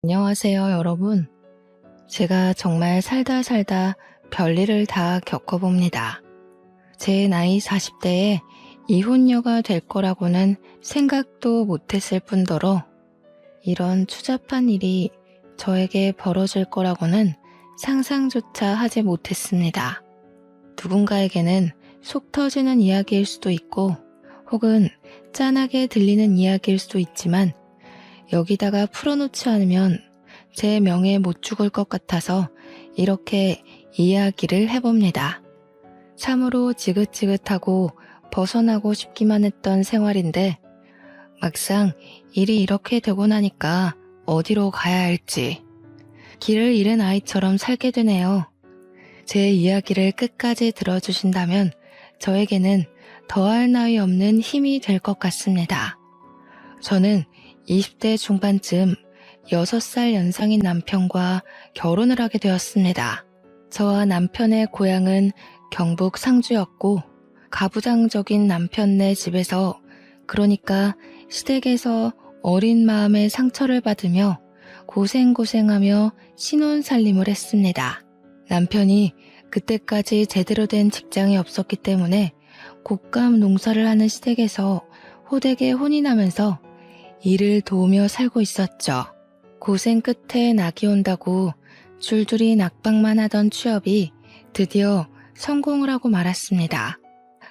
안녕하세요, 여러분. 제가 정말 살다 살다 별일을 다 겪어봅니다. 제 나이 40대에 이혼녀가 될 거라고는 생각도 못했을 뿐더러 이런 추잡한 일이 저에게 벌어질 거라고는 상상조차 하지 못했습니다. 누군가에게는 속 터지는 이야기일 수도 있고 혹은 짠하게 들리는 이야기일 수도 있지만 여기다가 풀어놓지 않으면 제 명예 못 죽을 것 같아서 이렇게 이야기를 해봅니다. 참으로 지긋지긋하고 벗어나고 싶기만 했던 생활인데 막상 일이 이렇게 되고 나니까 어디로 가야 할지 길을 잃은 아이처럼 살게 되네요. 제 이야기를 끝까지 들어주신다면 저에게는 더할 나위 없는 힘이 될 것 같습니다. 저는 20대 중반쯤 6살 연상인 남편과 결혼을 하게 되었습니다. 저와 남편의 고향은 경북 상주였고 가부장적인 남편네 집에서 그러니까 시댁에서 어린 마음에 상처를 받으며 고생고생하며 신혼살림을 했습니다. 남편이 그때까지 제대로 된 직장이 없었기 때문에 곶감 농사를 하는 시댁에서 호되게 혼이 나면서 일을 도우며 살고 있었죠. 고생 끝에 낙이 온다고 줄줄이 낙방만 하던 취업이 드디어 성공을 하고 말았습니다.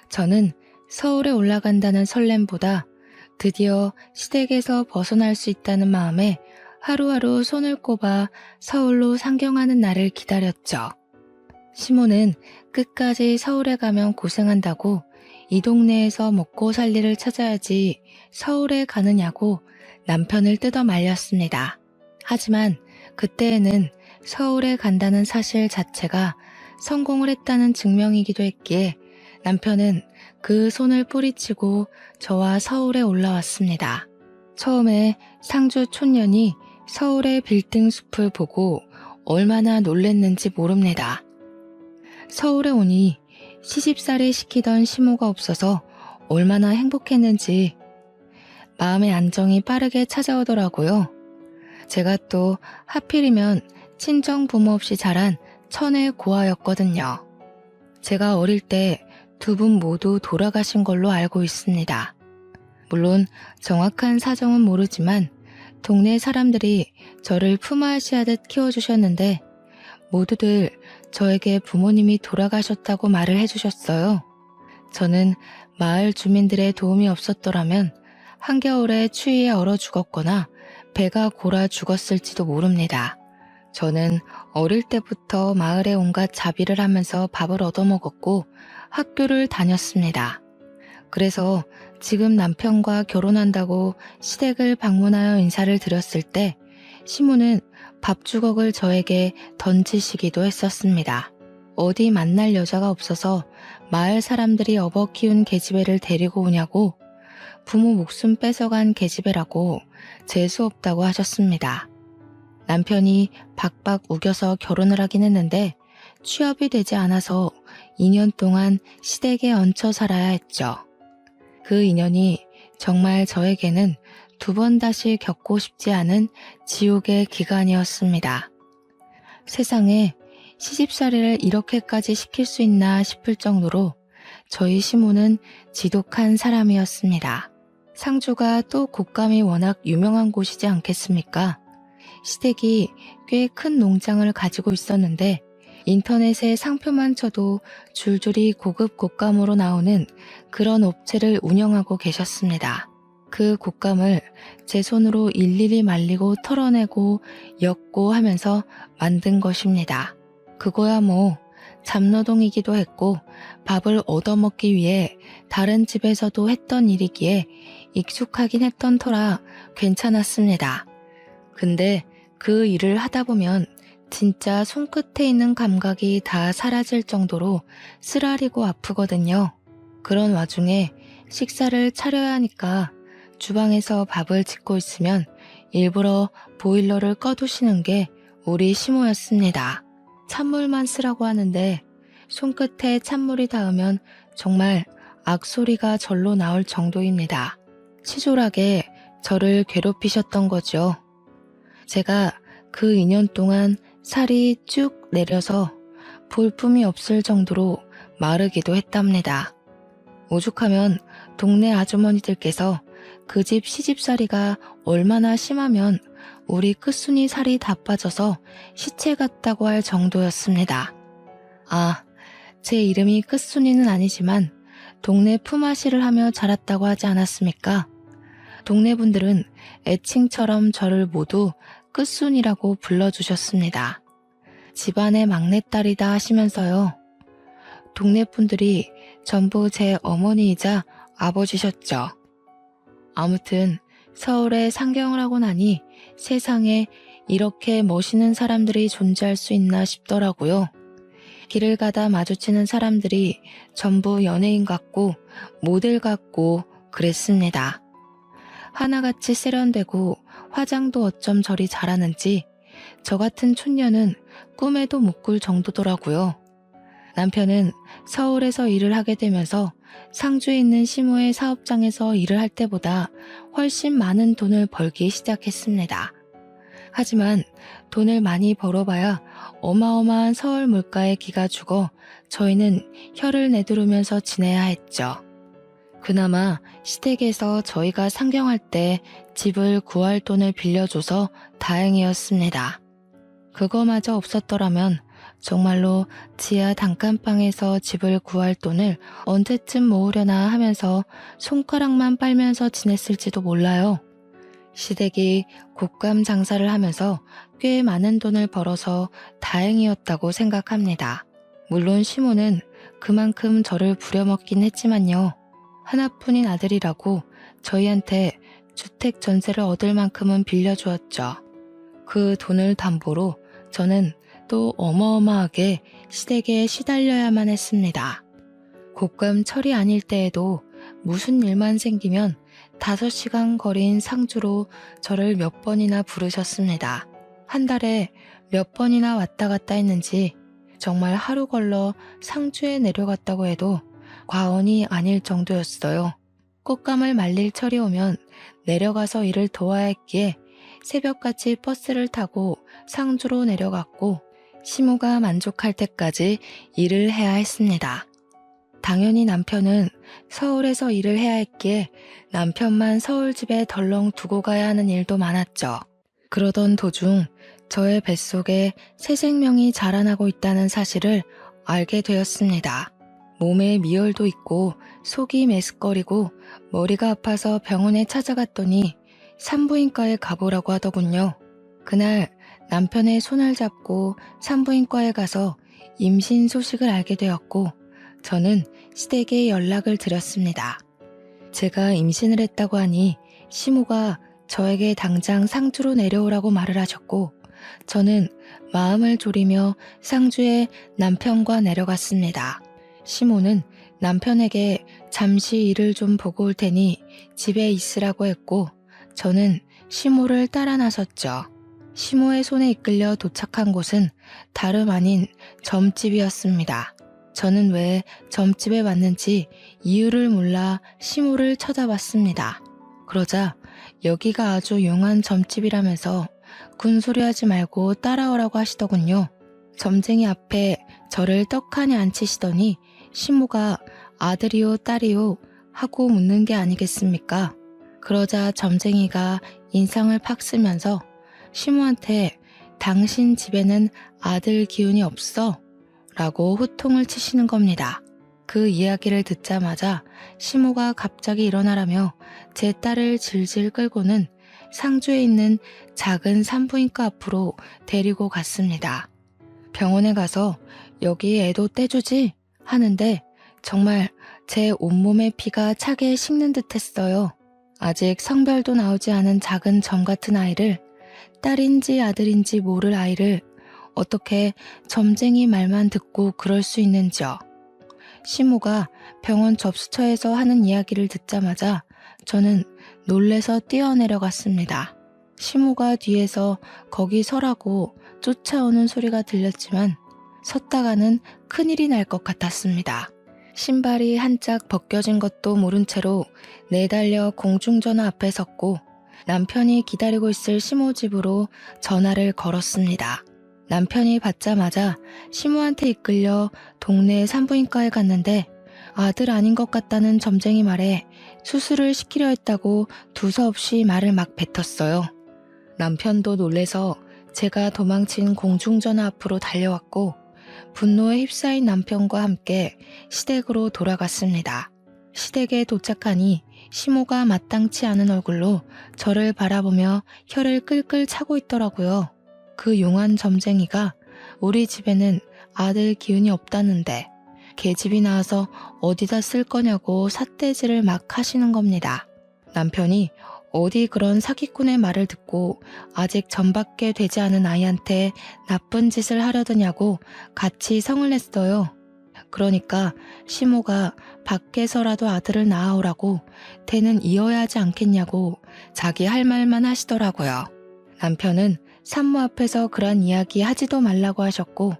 저는 서울에 올라간다는 설렘보다 드디어 시댁에서 벗어날 수 있다는 마음에 하루하루 손을 꼽아 서울로 상경하는 날을 기다렸죠. 시모는 끝까지 서울에 가면 고생한다고 이 동네에서 먹고 살 일을 찾아야지 서울에 가느냐고 남편을 뜯어 말렸습니다. 하지만 그때에는 서울에 간다는 사실 자체가 성공을 했다는 증명이기도 했기에 남편은 그 손을 뿌리치고 저와 서울에 올라왔습니다. 처음에 상주 촌년이 서울의 빌딩 숲을 보고 얼마나 놀랬는지 모릅니다. 서울에 오니 시집살이 시키던 시모가 없어서 얼마나 행복했는지 마음의 안정이 빠르게 찾아오더라고요. 제가 또 하필이면 친정 부모 없이 자란 천의 고아였거든요. 제가 어릴 때 두 분 모두 돌아가신 걸로 알고 있습니다. 물론 정확한 사정은 모르지만 동네 사람들이 저를 품앗이하듯 키워주셨는데 모두들 저에게 부모님이 돌아가셨다고 말을 해주셨어요. 저는 마을 주민들의 도움이 없었더라면 한겨울에 추위에 얼어 죽었거나 배가 골아 죽었을지도 모릅니다. 저는 어릴 때부터 마을에 온갖 자비를 하면서 밥을 얻어먹었고 학교를 다녔습니다. 그래서 지금 남편과 결혼한다고 시댁을 방문하여 인사를 드렸을 때 시모는 밥주걱을 저에게 던지시기도 했었습니다. 어디 만날 여자가 없어서 마을 사람들이 업어 키운 계집애를 데리고 오냐고 부모 목숨 뺏어간 계집애라고 재수없다고 하셨습니다. 남편이 박박 우겨서 결혼을 하긴 했는데 취업이 되지 않아서 2년 동안 시댁에 얹혀 살아야 했죠. 그 인연이 정말 저에게는 두 번 다시 겪고 싶지 않은 지옥의 기간이었습니다. 세상에 시집살이를 이렇게까지 시킬 수 있나 싶을 정도로 저희 시모는 지독한 사람이었습니다. 상주가 또 곶감이 워낙 유명한 곳이지 않겠습니까? 시댁이 꽤 큰 농장을 가지고 있었는데 인터넷에 상표만 쳐도 줄줄이 고급 곶감으로 나오는 그런 업체를 운영하고 계셨습니다. 그 곶감을 제 손으로 일일이 말리고 털어내고 엮고 하면서 만든 것입니다. 그거야 뭐 잡노동이기도 했고 밥을 얻어먹기 위해 다른 집에서도 했던 일이기에 익숙하긴 했던 터라 괜찮았습니다. 근데 그 일을 하다 보면 진짜 손끝에 있는 감각이 다 사라질 정도로 쓰라리고 아프거든요. 그런 와중에 식사를 차려야 하니까 주방에서 밥을 짓고 있으면 일부러 보일러를 꺼두시는 게 우리 시모였습니다. 찬물만 쓰라고 하는데 손끝에 찬물이 닿으면 정말 악소리가 절로 나올 정도입니다. 치졸하게 저를 괴롭히셨던 거죠. 제가 그 2년 동안 살이 쭉 내려서 볼품이 없을 정도로 마르기도 했답니다. 오죽하면 동네 아주머니들께서 그 집 시집살이가 얼마나 심하면 우리 끝순이 살이 다 빠져서 시체 같다고 할 정도였습니다. 아, 제 이름이 끝순이는 아니지만 동네 품앗이를 하며 자랐다고 하지 않았습니까? 동네 분들은 애칭처럼 저를 모두 끝순이라고 불러주셨습니다. 집안의 막내딸이다 하시면서요. 동네 분들이 전부 제 어머니이자 아버지셨죠. 아무튼 서울에 상경을 하고 나니 세상에 이렇게 멋있는 사람들이 존재할 수 있나 싶더라고요. 길을 가다 마주치는 사람들이 전부 연예인 같고 모델 같고 그랬습니다. 하나같이 세련되고 화장도 어쩜 저리 잘하는지 저 같은 촌년은 꿈에도 못 꿀 정도더라고요. 남편은 서울에서 일을 하게 되면서 상주에 있는 시모의 사업장에서 일을 할 때보다 훨씬 많은 돈을 벌기 시작했습니다. 하지만 돈을 많이 벌어봐야 어마어마한 서울 물가에 기가 죽어 저희는 혀를 내두르면서 지내야 했죠. 그나마 시댁에서 저희가 상경할 때 집을 구할 돈을 빌려줘서 다행이었습니다. 그거마저 없었더라면 정말로 지하 단칸방에서 집을 구할 돈을 언제쯤 모으려나 하면서 손가락만 빨면서 지냈을지도 몰라요. 시댁이 곶감 장사를 하면서 꽤 많은 돈을 벌어서 다행이었다고 생각합니다. 물론 시모는 그만큼 저를 부려먹긴 했지만요. 하나뿐인 아들이라고 저희한테 주택 전세를 얻을 만큼은 빌려주었죠. 그 돈을 담보로 저는 또 어마어마하게 시댁에 시달려야만 했습니다. 곶감 철이 아닐 때에도 무슨 일만 생기면 5시간 거리인 상주로 저를 몇 번이나 부르셨습니다. 한 달에 몇 번이나 왔다 갔다 했는지 정말 하루 걸러 상주에 내려갔다고 해도 과언이 아닐 정도였어요. 꽃감을 말릴 철이 오면 내려가서 일을 도와야 했기에 새벽같이 버스를 타고 상주로 내려갔고 시모가 만족할 때까지 일을 해야 했습니다. 당연히 남편은 서울에서 일을 해야 했기에 남편만 서울집에 덜렁 두고 가야 하는 일도 많았죠. 그러던 도중 저의 뱃속에 새 생명이 자라나고 있다는 사실을 알게 되었습니다. 몸에 미열도 있고 속이 메스꺼리고 머리가 아파서 병원에 찾아갔더니 산부인과에 가보라고 하더군요. 그날 남편의 손을 잡고 산부인과에 가서 임신 소식을 알게 되었고 저는 시댁에 연락을 드렸습니다. 제가 임신을 했다고 하니 시모가 저에게 당장 상주로 내려오라고 말을 하셨고 저는 마음을 졸이며 상주에 남편과 내려갔습니다. 시모는 남편에게 잠시 일을 좀 보고 올 테니 집에 있으라고 했고 저는 시모를 따라 나섰죠. 시모의 손에 이끌려 도착한 곳은 다름 아닌 점집이었습니다. 저는 왜 점집에 왔는지 이유를 몰라 시모를 쳐다봤습니다. 그러자 여기가 아주 용한 점집이라면서 군소리하지 말고 따라오라고 하시더군요. 점쟁이 앞에 저를 떡하니 앉히시더니 시모가 아들이요 딸이요 하고 묻는 게 아니겠습니까? 그러자 점쟁이가 인상을 팍 쓰면서 시모한테 당신 집에는 아들 기운이 없어? 라고 호통을 치시는 겁니다. 그 이야기를 듣자마자 시모가 갑자기 일어나라며 제 딸을 질질 끌고는 상주에 있는 작은 산부인과 앞으로 데리고 갔습니다. 병원에 가서 여기 애도 떼주지? 하는데 정말 제 온몸의 피가 차게 식는 듯 했어요. 아직 성별도 나오지 않은 작은 점 같은 아이를, 딸인지 아들인지 모를 아이를 어떻게 점쟁이 말만 듣고 그럴 수 있는지요. 시모가 병원 접수처에서 하는 이야기를 듣자마자 저는 놀래서 뛰어내려갔습니다. 시모가 뒤에서 거기 서라고 쫓아오는 소리가 들렸지만 섰다가는 큰일이 날 것 같았습니다. 신발이 한짝 벗겨진 것도 모른 채로 내달려 공중전화 앞에 섰고 남편이 기다리고 있을 시모 집으로 전화를 걸었습니다. 남편이 받자마자 시모한테 이끌려 동네 산부인과에 갔는데 아들 아닌 것 같다는 점쟁이 말에 수술을 시키려 했다고 두서없이 말을 막 뱉었어요. 남편도 놀래서 제가 도망친 공중전화 앞으로 달려왔고 분노에 휩싸인 남편과 함께 시댁으로 돌아갔습니다. 시댁에 도착하니 시모가 마땅치 않은 얼굴로 저를 바라보며 혀를 끌끌 차고 있더라고요. 그 용한 점쟁이가 우리 집에는 아들 기운이 없다는데 계집이 나와서 어디다 쓸 거냐고 삿대질을 막 하시는 겁니다. 남편이 어디 그런 사기꾼의 말을 듣고 아직 전밖에 되지 않은 아이한테 나쁜 짓을 하려더냐고 같이 성을 냈어요. 그러니까 시모가 밖에서라도 아들을 낳아오라고 대는 이어야 하지 않겠냐고 자기 할 말만 하시더라고요. 남편은 산모 앞에서 그런 이야기 하지도 말라고 하셨고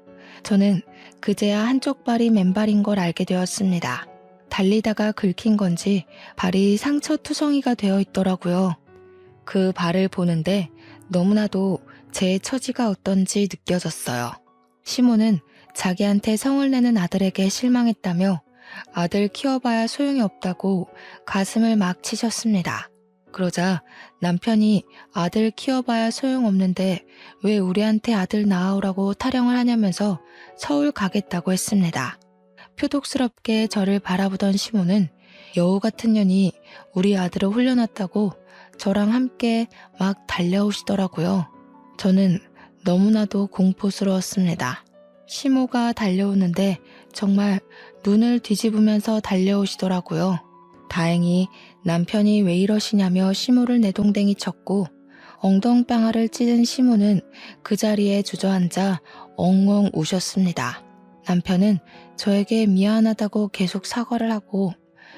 저는 그제야 한쪽 발이 맨발인 걸 알게 되었습니다. 달리다가 긁힌 건지 발이 상처투성이가 되어 있더라고요. 그 발을 보는데 너무나도 제 처지가 어떤지 느껴졌어요. 시모는 자기한테 성을 내는 아들에게 실망했다며 아들 키워봐야 소용이 없다고 가슴을 막 치셨습니다. 그러자 남편이 아들 키워봐야 소용없는데 왜 우리한테 아들 낳아오라고 타령을 하냐면서 서울 가겠다고 했습니다. 표독스럽게 저를 바라보던 시모는 여우 같은 년이 우리 아들을 홀려놨다고 저랑 함께 막 달려오시더라고요. 저는 너무나도 공포스러웠습니다. 시모가 달려오는데 정말 눈을 뒤집으면서 달려오시더라고요. 다행히 남편이 왜 이러시냐며 시모를 내동댕이 쳤고 엉덩방아를 찢은 시모는 그 자리에 주저앉아 엉엉 우셨습니다. 남편은 저에게 미안하다고 계속 사과를 하고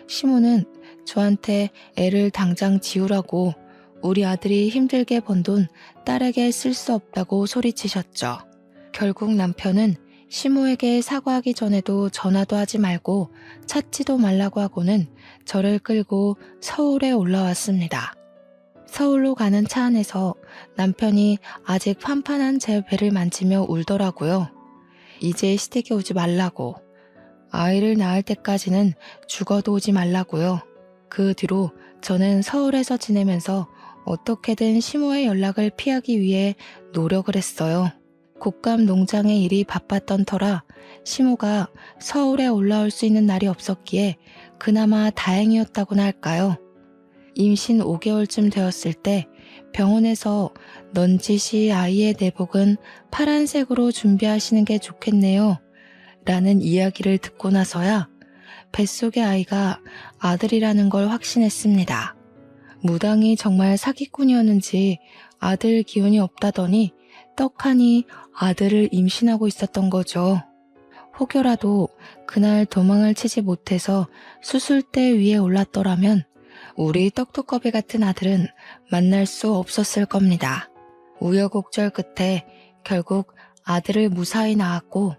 시모는 저한테 애를 당장 지우라고 우리 아들이 힘들게 번 돈 딸에게 쓸 수 없다고 소리치셨죠. 결국 남편은 시모에게 사과하기 전에도 전화도 하지 말고 찾지도 말라고 하고는 저를 끌고 서울에 올라왔습니다. 서울로 가는 차 안에서 남편이 아직 판판한 제 배를 만지며 울더라고요. 이제 시댁에 오지 말라고. 아이를 낳을 때까지는 죽어도 오지 말라고요. 그 뒤로 저는 서울에서 지내면서 어떻게든 시모의 연락을 피하기 위해 노력을 했어요. 곶감 농장의 일이 바빴던 터라 시모가 서울에 올라올 수 있는 날이 없었기에 그나마 다행이었다고나 할까요. 임신 5개월쯤 되었을 때 병원에서 넌지시 아이의 내복은 파란색으로 준비하시는 게 좋겠네요. 라는 이야기를 듣고 나서야 뱃속의 아이가 아들이라는 걸 확신했습니다. 무당이 정말 사기꾼이었는지 아들 기운이 없다더니 떡하니 아들을 임신하고 있었던 거죠. 혹여라도 그날 도망을 치지 못해서 수술대 위에 올랐더라면 우리 떡두꺼비 같은 아들은 만날 수 없었을 겁니다. 우여곡절 끝에 결국 아들을 무사히 낳았고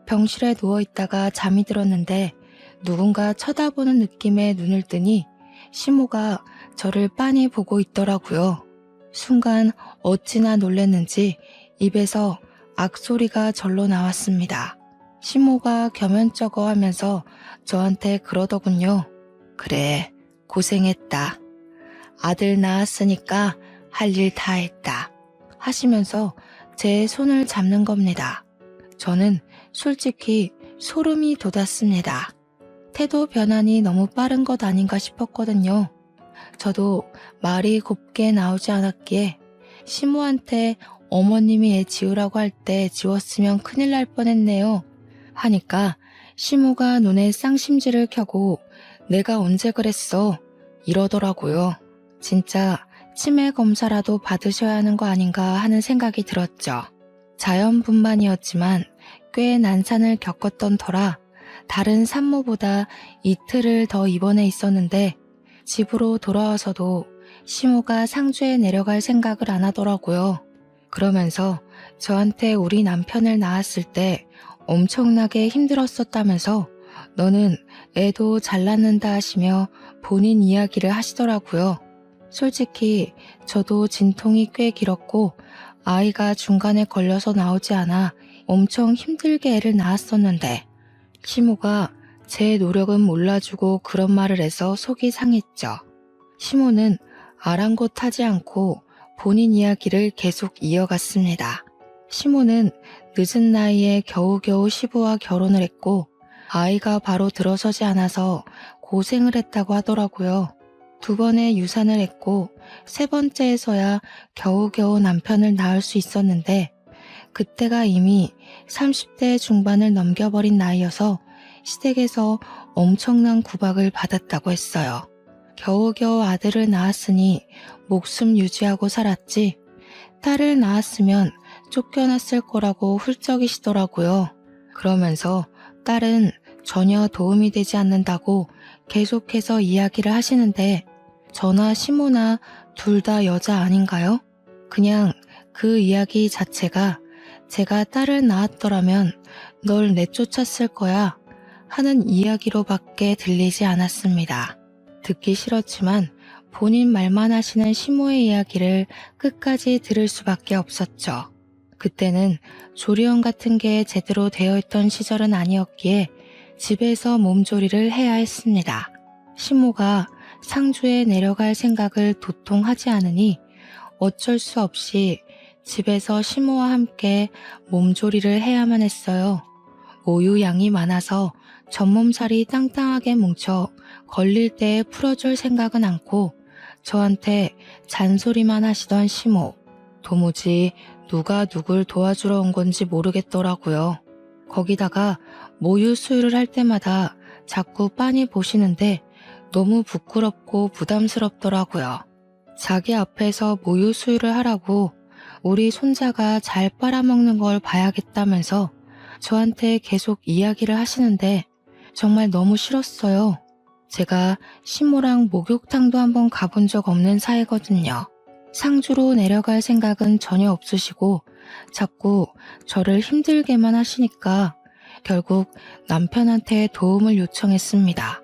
병실에 누워있다가 잠이 들었는데 누군가 쳐다보는 느낌에 눈을 뜨니 시모가 저를 빤히 보고 있더라고요. 순간 어찌나 놀랐는지 입에서 악소리가 절로 나왔습니다. 시모가 겸연쩍어 하면서 저한테 그러더군요. 그래, 고생했다. 아들 낳았으니까 할 일 다 했다. 하시면서 제 손을 잡는 겁니다. 저는 솔직히 소름이 돋았습니다. 태도 변환이 너무 빠른 것 아닌가 싶었거든요. 저도 말이 곱게 나오지 않았기에 시모한테 어머님이 애 지우라고 할 때 지웠으면 큰일 날 뻔했네요. 하니까 시모가 눈에 쌍심지를 켜고 내가 언제 그랬어? 이러더라고요. 진짜 치매 검사라도 받으셔야 하는 거 아닌가 하는 생각이 들었죠. 자연분만이었지만 꽤 난산을 겪었던 터라 다른 산모보다 이틀을 더 입원해 있었는데 집으로 돌아와서도 시모가 상주에 내려갈 생각을 안 하더라고요. 그러면서 저한테 우리 남편을 낳았을 때 엄청나게 힘들었었다면서 너는 애도 잘 낳는다 하시며 본인 이야기를 하시더라고요. 솔직히 저도 진통이 꽤 길었고 아이가 중간에 걸려서 나오지 않아 엄청 힘들게 애를 낳았었는데 시모가 제 노력은 몰라주고 그런 말을 해서 속이 상했죠. 시모는 아랑곳하지 않고 본인 이야기를 계속 이어갔습니다. 시모는 늦은 나이에 겨우겨우 시부와 결혼을 했고 아이가 바로 들어서지 않아서 고생을 했다고 하더라고요. 2번의 유산을 했고 3번째에서야 겨우겨우 남편을 낳을 수 있었는데 그때가 이미 30대 중반을 넘겨버린 나이여서 시댁에서 엄청난 구박을 받았다고 했어요. 겨우겨우 아들을 낳았으니 목숨 유지하고 살았지 딸을 낳았으면 쫓겨났을 거라고 훌쩍이시더라고요. 그러면서 딸은 전혀 도움이 되지 않는다고 계속해서 이야기를 하시는데 저나 시모나 둘 다 여자 아닌가요? 그냥 그 이야기 자체가 제가 딸을 낳았더라면 널 내쫓았을 거야 하는 이야기로밖에 들리지 않았습니다. 듣기 싫었지만 본인 말만 하시는 시모의 이야기를 끝까지 들을 수밖에 없었죠. 그때는 조리원 같은 게 제대로 되어 있던 시절은 아니었기에 집에서 몸조리를 해야 했습니다. 시모가 상주에 내려갈 생각을 도통 하지 않으니 어쩔 수 없이 집에서 시모와 함께 몸조리를 해야만 했어요. 모유 양이 많아서 전몸살이 땅땅하게 뭉쳐 걸릴 때 풀어줄 생각은 않고 저한테 잔소리만 하시던 시모. 도무지 누가 누굴 도와주러 온 건지 모르겠더라고요. 거기다가 모유 수유를 할 때마다 자꾸 빤히 보시는데 너무 부끄럽고 부담스럽더라고요. 자기 앞에서 모유 수유를 하라고 우리 손자가 잘 빨아먹는 걸 봐야겠다면서 저한테 계속 이야기를 하시는데 정말 너무 싫었어요. 제가 시모랑 목욕탕도 한번 가본 적 없는 사이거든요. 상주로 내려갈 생각은 전혀 없으시고 자꾸 저를 힘들게만 하시니까 결국 남편한테 도움을 요청했습니다.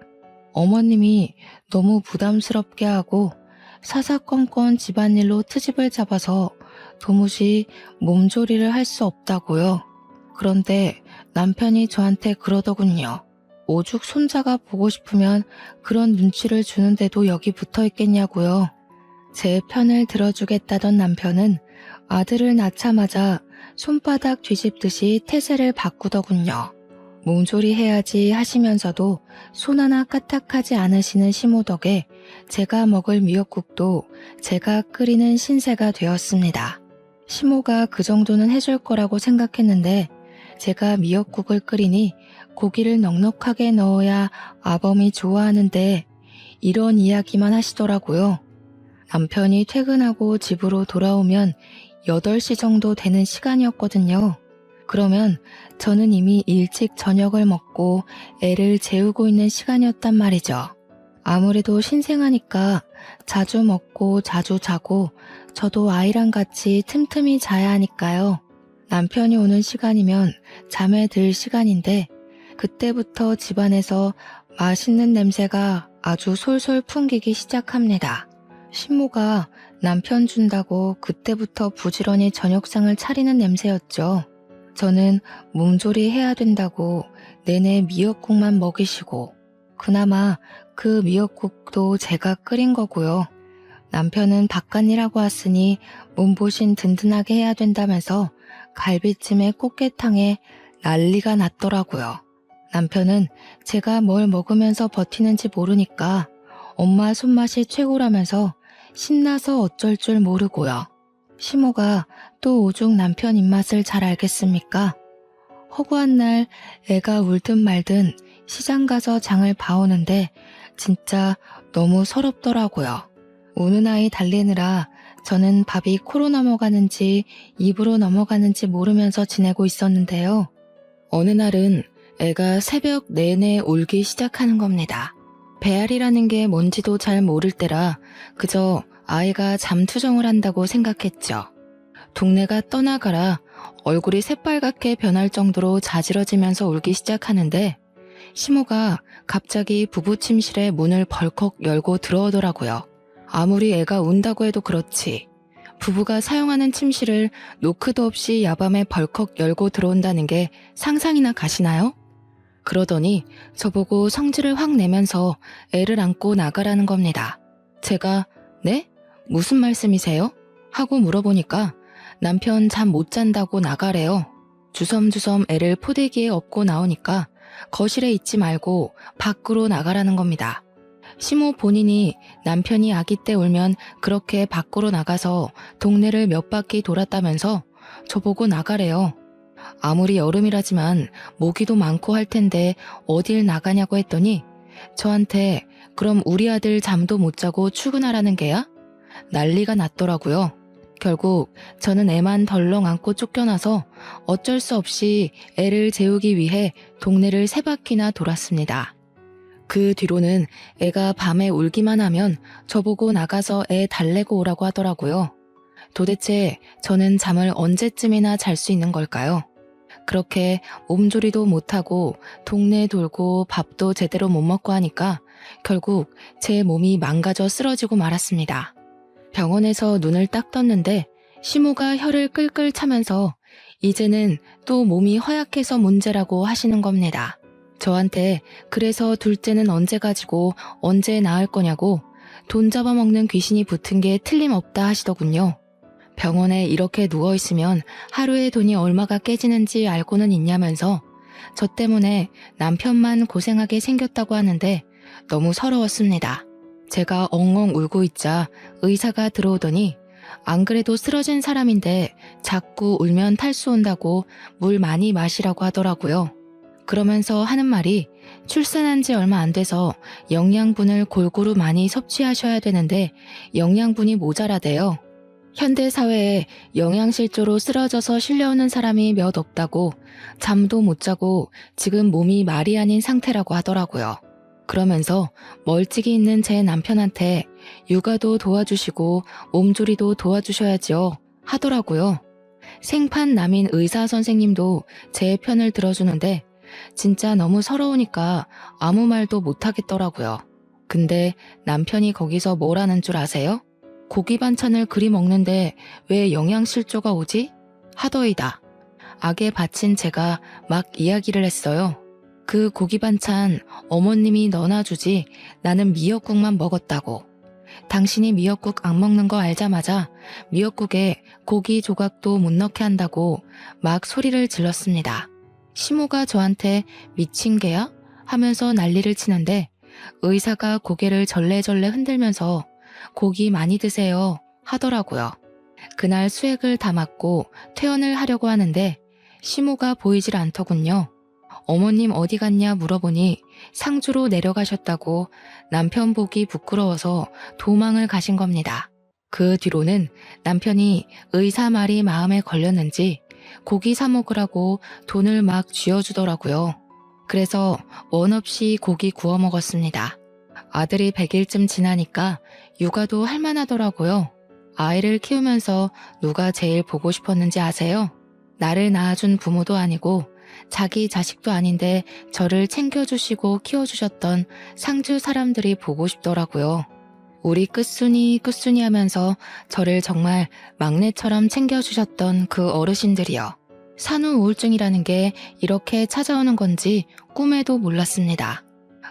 어머님이 너무 부담스럽게 하고 사사건건 집안일로 트집을 잡아서 도무지 몸조리를 할 수 없다고요. 그런데 남편이 저한테 그러더군요. 오죽 손자가 보고 싶으면 그런 눈치를 주는데도 여기 붙어 있겠냐고요. 제 편을 들어주겠다던 남편은 아들을 낳자마자 손바닥 뒤집듯이 태세를 바꾸더군요. 몸조리 해야지 하시면서도 손 하나 까딱하지 않으시는 시모 덕에 제가 먹을 미역국도 제가 끓이는 신세가 되었습니다. 시모가 그 정도는 해줄 거라고 생각했는데 제가 미역국을 끓이니 고기를 넉넉하게 넣어야 아범이 좋아하는데 이런 이야기만 하시더라고요. 남편이 퇴근하고 집으로 돌아오면 8시 정도 되는 시간이었거든요. 그러면 저는 이미 일찍 저녁을 먹고 애를 재우고 있는 시간이었단 말이죠. 아무래도 신생아니까 자주 먹고 자주 자고 저도 아이랑 같이 틈틈이 자야 하니까요. 남편이 오는 시간이면 잠에 들 시간인데 그때부터 집안에서 맛있는 냄새가 아주 솔솔 풍기기 시작합니다. 신모가 남편 준다고 그때부터 부지런히 저녁상을 차리는 냄새였죠. 저는 몸조리 해야 된다고 내내 미역국만 먹이시고 그나마 그 미역국도 제가 끓인 거고요. 남편은 바깥일하고 왔으니 몸보신 든든하게 해야 된다면서 갈비찜에 꽃게탕에 난리가 났더라고요. 남편은 제가 뭘 먹으면서 버티는지 모르니까 엄마 손맛이 최고라면서 신나서 어쩔 줄 모르고요. 시모가 또 오죽 남편 입맛을 잘 알겠습니까? 허구한 날 애가 울든 말든 시장 가서 장을 봐오는데 진짜 너무 서럽더라고요. 우는 아이 달래느라 저는 밥이 코로 넘어가는지 입으로 넘어가는지 모르면서 지내고 있었는데요. 어느 날은 애가 새벽 내내 울기 시작하는 겁니다. 배앓이라는 게 뭔지도 잘 모를 때라 그저 아이가 잠투정을 한다고 생각했죠. 동네가 떠나가라 얼굴이 새빨갛게 변할 정도로 자지러지면서 울기 시작하는데 시모가 갑자기 부부 침실에 문을 벌컥 열고 들어오더라고요. 아무리 애가 운다고 해도 그렇지. 부부가 사용하는 침실을 노크도 없이 야밤에 벌컥 열고 들어온다는 게 상상이나 가시나요? 그러더니 저보고 성질을 확 내면서 애를 안고 나가라는 겁니다. 제가 네? 무슨 말씀이세요? 하고 물어보니까 남편 잠 못 잔다고 나가래요. 주섬주섬 애를 포대기에 업고 나오니까 거실에 있지 말고 밖으로 나가라는 겁니다. 시모 본인이 남편이 아기 때 울면 그렇게 밖으로 나가서 동네를 몇 바퀴 돌았다면서 저보고 나가래요. 아무리 여름이라지만 모기도 많고 할 텐데 어딜 나가냐고 했더니 저한테 그럼 우리 아들 잠도 못 자고 출근하라는 게야? 난리가 났더라고요. 결국 저는 애만 덜렁 안고 쫓겨나서 어쩔 수 없이 애를 재우기 위해 동네를 3바퀴나 돌았습니다. 그 뒤로는 애가 밤에 울기만 하면 저보고 나가서 애 달래고 오라고 하더라고요. 도대체 저는 잠을 언제쯤이나 잘 수 있는 걸까요? 그렇게 몸조리도 못하고 동네 돌고 밥도 제대로 못 먹고 하니까 결국 제 몸이 망가져 쓰러지고 말았습니다. 병원에서 눈을 딱 떴는데 시모가 혀를 끌끌 차면서 이제는 또 몸이 허약해서 문제라고 하시는 겁니다. 저한테 그래서 둘째는 언제 가지고 언제 낳을 거냐고 돈 잡아먹는 귀신이 붙은 게 틀림없다 하시더군요. 병원에 이렇게 누워있으면 하루에 돈이 얼마가 깨지는지 알고는 있냐면서 저 때문에 남편만 고생하게 생겼다고 하는데 너무 서러웠습니다. 제가 엉엉 울고 있자 의사가 들어오더니 안 그래도 쓰러진 사람인데 자꾸 울면 탈수 온다고 물 많이 마시라고 하더라고요. 그러면서 하는 말이 출산한 지 얼마 안 돼서 영양분을 골고루 많이 섭취하셔야 되는데 영양분이 모자라대요. 현대사회에 영양실조로 쓰러져서 실려오는 사람이 몇 없다고 잠도 못 자고 지금 몸이 말이 아닌 상태라고 하더라고요. 그러면서 멀찍이 있는 제 남편한테 육아도 도와주시고 몸조리도 도와주셔야지요 하더라고요. 생판남인 의사 선생님도 제 편을 들어주는데 진짜 너무 서러우니까 아무 말도 못하겠더라고요. 근데 남편이 거기서 뭐라는 줄 아세요? 고기 반찬을 그리 먹는데 왜 영양실조가 오지? 하더이다. 악에 바친 제가 막 이야기를 했어요. 그 고기 반찬 어머님이 넣어놔주지 나는 미역국만 먹었다고. 당신이 미역국 안 먹는 거 알자마자 미역국에 고기 조각도 못 넣게 한다고 막 소리를 질렀습니다. 시모가 저한테 미친 개야? 하면서 난리를 치는데 의사가 고개를 절레절레 흔들면서 고기 많이 드세요 하더라고요. 그날 수액을 다 맞고 퇴원을 하려고 하는데 시모가 보이질 않더군요. 어머님 어디 갔냐 물어보니 상주로 내려가셨다고 남편 보기 부끄러워서 도망을 가신 겁니다. 그 뒤로는 남편이 의사 말이 마음에 걸렸는지 고기 사 먹으라고 돈을 막 쥐어주더라고요. 그래서 원 없이 고기 구워 먹었습니다. 아들이 100일쯤 지나니까 육아도 할만하더라고요. 아이를 키우면서 누가 제일 보고 싶었는지 아세요? 나를 낳아준 부모도 아니고 자기 자식도 아닌데 저를 챙겨주시고 키워주셨던 상주 사람들이 보고 싶더라고요. 우리 끝순이 끝순이 하면서 저를 정말 막내처럼 챙겨주셨던 그 어르신들이요. 산후 우울증이라는 게 이렇게 찾아오는 건지 꿈에도 몰랐습니다.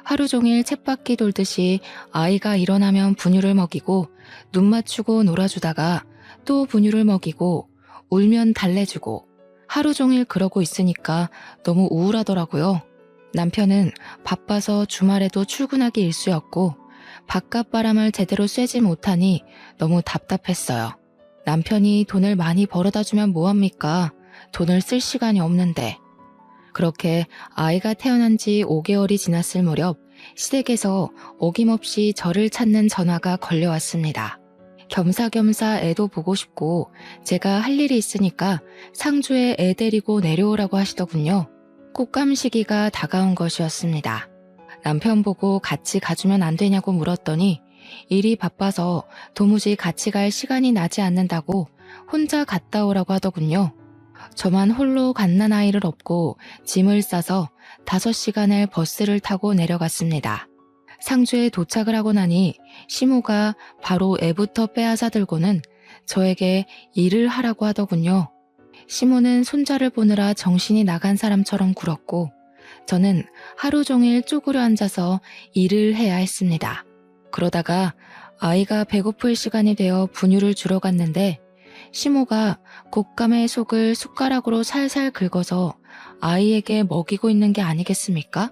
하루 종일 쳇바퀴 돌듯이 아이가 일어나면 분유를 먹이고 눈 맞추고 놀아주다가 또 분유를 먹이고 울면 달래주고 하루 종일 그러고 있으니까 너무 우울하더라고요. 남편은 바빠서 주말에도 출근하기 일쑤였고 바깥 바람을 제대로 쐬지 못하니 너무 답답했어요. 남편이 돈을 많이 벌어다 주면 뭐합니까? 돈을 쓸 시간이 없는데. 그렇게 아이가 태어난 지 5개월이 지났을 무렵 시댁에서 어김없이 저를 찾는 전화가 걸려왔습니다. 겸사겸사 애도 보고 싶고 제가 할 일이 있으니까 상주에 애 데리고 내려오라고 하시더군요. 꽃감 시기가 다가온 것이었습니다. 남편 보고 같이 가주면 안 되냐고 물었더니 일이 바빠서 도무지 같이 갈 시간이 나지 않는다고 혼자 갔다 오라고 하더군요. 저만 홀로 갓난아이를 업고 짐을 싸서 5시간을 버스를 타고 내려갔습니다. 상주에 도착을 하고 나니 시모가 바로 애부터 빼앗아 들고는 저에게 일을 하라고 하더군요. 시모는 손자를 보느라 정신이 나간 사람처럼 굴었고 저는 하루 종일 쪼그려 앉아서 일을 해야 했습니다. 그러다가 아이가 배고플 시간이 되어 분유를 주러 갔는데 시모가 곶감의 속을 숟가락으로 살살 긁어서 아이에게 먹이고 있는 게 아니겠습니까?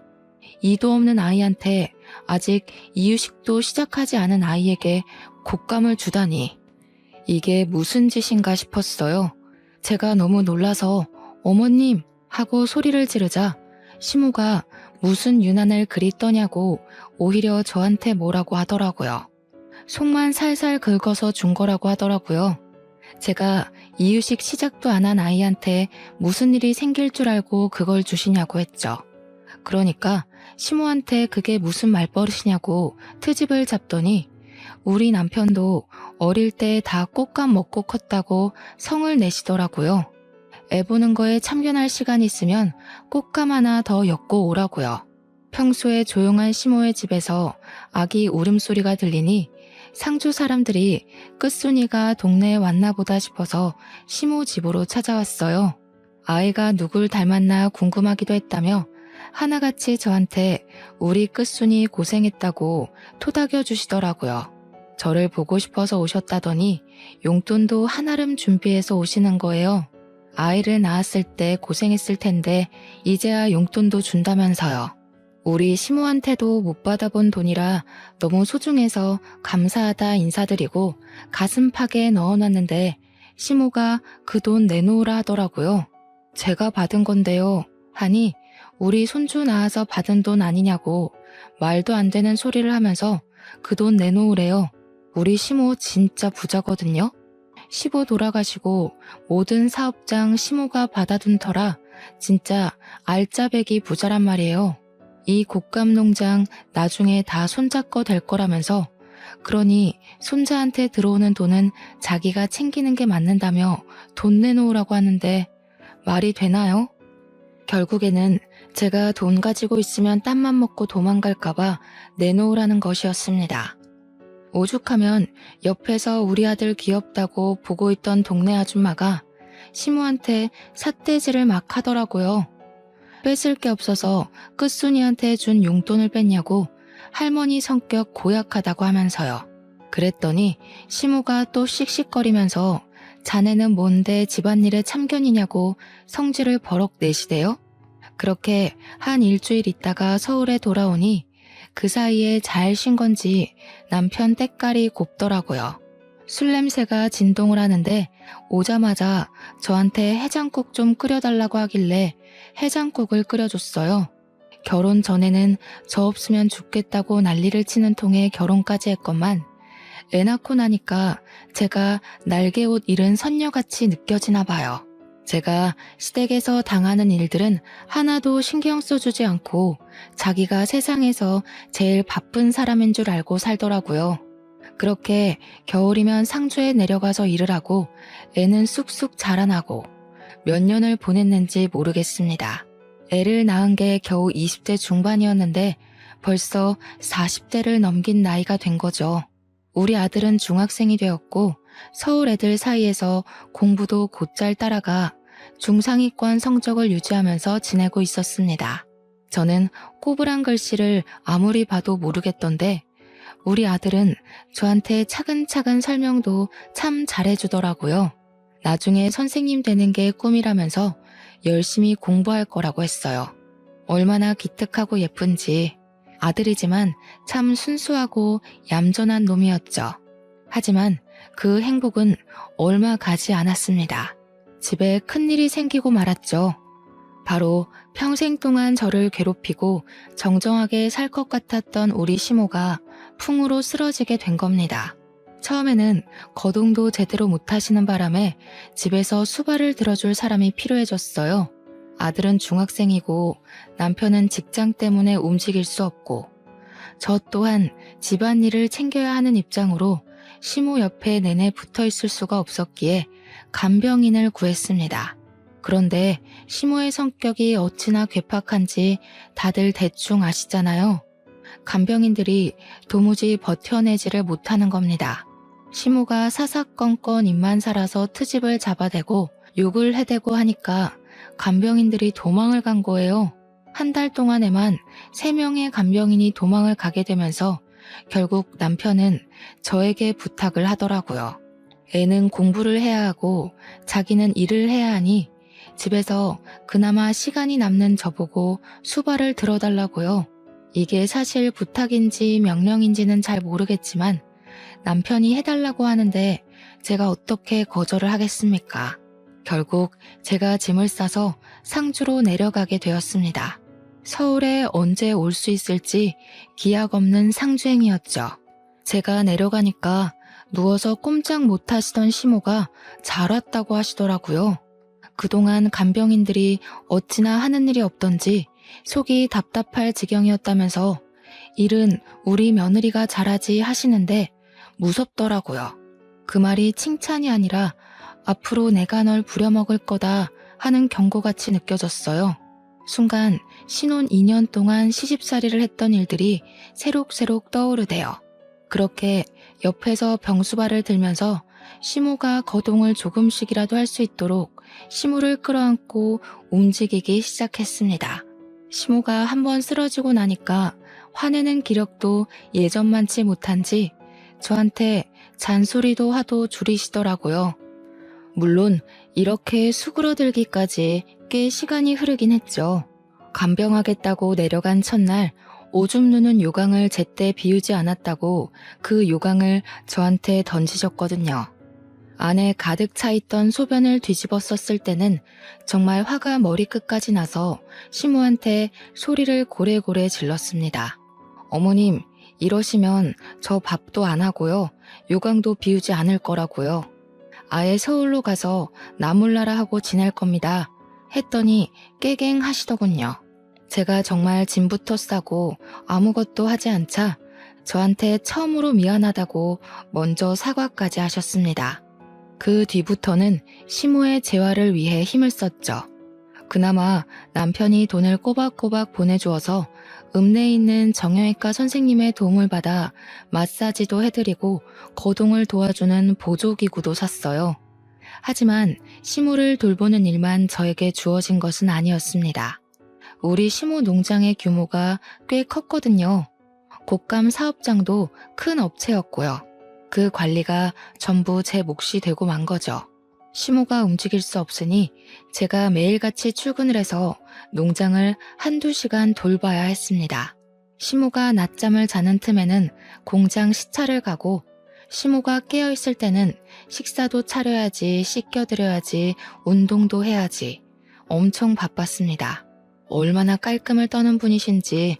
이도 없는 아이한테 아직 이유식도 시작하지 않은 아이에게 곶감을 주다니 이게 무슨 짓인가 싶었어요. 제가 너무 놀라서 어머님 하고 소리를 지르자 시모가 무슨 유난을 그리 떠냐고 오히려 저한테 뭐라고 하더라고요. 속만 살살 긁어서 준 거라고 하더라고요. 제가 이유식 시작도 안 한 아이한테 무슨 일이 생길 줄 알고 그걸 주시냐고 했죠. 그러니까 시모한테 그게 무슨 말버릇이냐고 트집을 잡더니 우리 남편도 어릴 때 다 곶감 먹고 컸다고 성을 내시더라고요. 애 보는 거에 참견할 시간 있으면 곶감 하나 더 엮고 오라고요. 평소에 조용한 시모의 집에서 아기 울음소리가 들리니 상주 사람들이 끝순이가 동네에 왔나 보다 싶어서 시모 집으로 찾아왔어요. 아이가 누굴 닮았나 궁금하기도 했다며 하나같이 저한테 우리 끝순이 고생했다고 토닥여 주시더라고요. 저를 보고 싶어서 오셨다더니 용돈도 한아름 준비해서 오시는 거예요. 아이를 낳았을 때 고생했을 텐데 이제야 용돈도 준다면서요. 우리 시모한테도 못 받아본 돈이라 너무 소중해서 감사하다 인사드리고 가슴팍에 넣어놨는데 시모가 그 돈 내놓으라 하더라고요. 제가 받은 건데요. 하니 우리 손주 낳아서 받은 돈 아니냐고 말도 안 되는 소리를 하면서 그 돈 내놓으래요. 우리 시모 진짜 부자거든요. 시부 돌아가시고 모든 사업장 시모가 받아둔 터라 진짜 알짜배기 부자란 말이에요. 이 곶감 농장 나중에 다 손자 거 될 거라면서 그러니 손자한테 들어오는 돈은 자기가 챙기는 게 맞는다며 돈 내놓으라고 하는데 말이 되나요? 결국에는 제가 돈 가지고 있으면 땀만 먹고 도망갈까봐 내놓으라는 것이었습니다. 오죽하면 옆에서 우리 아들 귀엽다고 보고 있던 동네 아줌마가 시모한테 삿대질을 막 하더라고요. 뺏을 게 없어서 끝순이한테 준 용돈을 뺐냐고 할머니 성격 고약하다고 하면서요. 그랬더니 시모가 또 씩씩거리면서 자네는 뭔데 집안일에 참견이냐고 성질을 버럭 내시대요. 그렇게 한 일주일 있다가 서울에 돌아오니 그 사이에 잘 쉰 건지 남편 때깔이 곱더라고요. 술 냄새가 진동을 하는데 오자마자 저한테 해장국 좀 끓여달라고 하길래 해장국을 끓여줬어요. 결혼 전에는 저 없으면 죽겠다고 난리를 치는 통에 결혼까지 했건만 애 낳고 나니까 제가 날개옷 잃은 선녀같이 느껴지나 봐요. 제가 시댁에서 당하는 일들은 하나도 신경 써주지 않고 자기가 세상에서 제일 바쁜 사람인 줄 알고 살더라고요. 그렇게 겨울이면 상주에 내려가서 일을 하고 애는 쑥쑥 자라나고 몇 년을 보냈는지 모르겠습니다. 애를 낳은 게 겨우 20대 중반이었는데 벌써 40대를 넘긴 나이가 된 거죠. 우리 아들은 중학생이 되었고 서울 애들 사이에서 공부도 곧잘 따라가 중상위권 성적을 유지하면서 지내고 있었습니다. 저는 꼬부랑 글씨를 아무리 봐도 모르겠던데 우리 아들은 저한테 차근차근 설명도 참 잘해주더라고요. 나중에 선생님 되는 게 꿈이라면서 열심히 공부할 거라고 했어요. 얼마나 기특하고 예쁜지. 아들이지만 참 순수하고 얌전한 놈이었죠. 하지만 그 행복은 얼마 가지 않았습니다. 집에 큰일이 생기고 말았죠. 바로 평생 동안 저를 괴롭히고 정정하게 살 것 같았던 우리 시모가 풍으로 쓰러지게 된 겁니다. 처음에는 거동도 제대로 못하시는 바람에 집에서 수발을 들어줄 사람이 필요해졌어요. 아들은 중학생이고 남편은 직장 때문에 움직일 수 없고 저 또한 집안일을 챙겨야 하는 입장으로 시모 옆에 내내 붙어 있을 수가 없었기에 간병인을 구했습니다. 그런데 시모의 성격이 어찌나 괴팍한지 다들 대충 아시잖아요. 간병인들이 도무지 버텨내지를 못하는 겁니다. 시모가 사사건건 입만 살아서 트집을 잡아대고 욕을 해대고 하니까 간병인들이 도망을 간 거예요. 한 달 동안에만 3명의 간병인이 도망을 가게 되면서 결국 남편은 저에게 부탁을 하더라고요. 애는 공부를 해야 하고 자기는 일을 해야 하니 집에서 그나마 시간이 남는 저보고 수발을 들어달라고요. 이게 사실 부탁인지 명령인지는 잘 모르겠지만 남편이 해달라고 하는데 제가 어떻게 거절을 하겠습니까? 결국 제가 짐을 싸서 상주로 내려가게 되었습니다. 서울에 언제 올 수 있을지 기약 없는 상주행이었죠. 제가 내려가니까 누워서 꼼짝 못하시던 시모가 잘 왔다고 하시더라고요. 그동안 간병인들이 어찌나 하는 일이 없던지 속이 답답할 지경이었다면서 일은 우리 며느리가 잘하지 하시는데 무섭더라고요. 그 말이 칭찬이 아니라 앞으로 내가 널 부려먹을 거다 하는 경고같이 느껴졌어요. 순간 신혼 2년 동안 시집살이를 했던 일들이 새록새록 떠오르대요. 그렇게 옆에서 병수발을 들면서 시모가 거동을 조금씩이라도 할 수 있도록 시모를 끌어안고 움직이기 시작했습니다. 시모가 한번 쓰러지고 나니까 화내는 기력도 예전만치 못한지 저한테 잔소리도 하도 줄이시더라고요. 물론 이렇게 수그러들기까지 꽤 시간이 흐르긴 했죠. 간병하겠다고 내려간 첫날 오줌 누는 요강을 제때 비우지 않았다고 그 요강을 저한테 던지셨거든요. 안에 가득 차 있던 소변을 뒤집어 썼을 때는 정말 화가 머리끝까지 나서 시모한테 소리를 고래고래 질렀습니다. 어머님, 이러시면 저 밥도 안 하고요. 요강도 비우지 않을 거라고요. 아예 서울로 가서 나몰라라 하고 지낼 겁니다. 했더니 깨갱 하시더군요. 제가 정말 짐부터 싸고 아무것도 하지 않자 저한테 처음으로 미안하다고 먼저 사과까지 하셨습니다. 그 뒤부터는 시모의 재활을 위해 힘을 썼죠. 그나마 남편이 돈을 꼬박꼬박 보내주어서 읍내에 있는 정형외과 선생님의 도움을 받아 마사지도 해드리고 거동을 도와주는 보조기구도 샀어요. 하지만 시모를 돌보는 일만 저에게 주어진 것은 아니었습니다. 우리 시모 농장의 규모가 꽤 컸거든요. 곶감 사업장도 큰 업체였고요. 그 관리가 전부 제 몫이 되고 만 거죠. 시모가 움직일 수 없으니 제가 매일같이 출근을 해서 농장을 1~2시간 돌봐야 했습니다. 시모가 낮잠을 자는 틈에는 공장 시차를 가고 시모가 깨어있을 때는 식사도 차려야지, 씻겨드려야지, 운동도 해야지. 엄청 바빴습니다. 얼마나 깔끔을 떠는 분이신지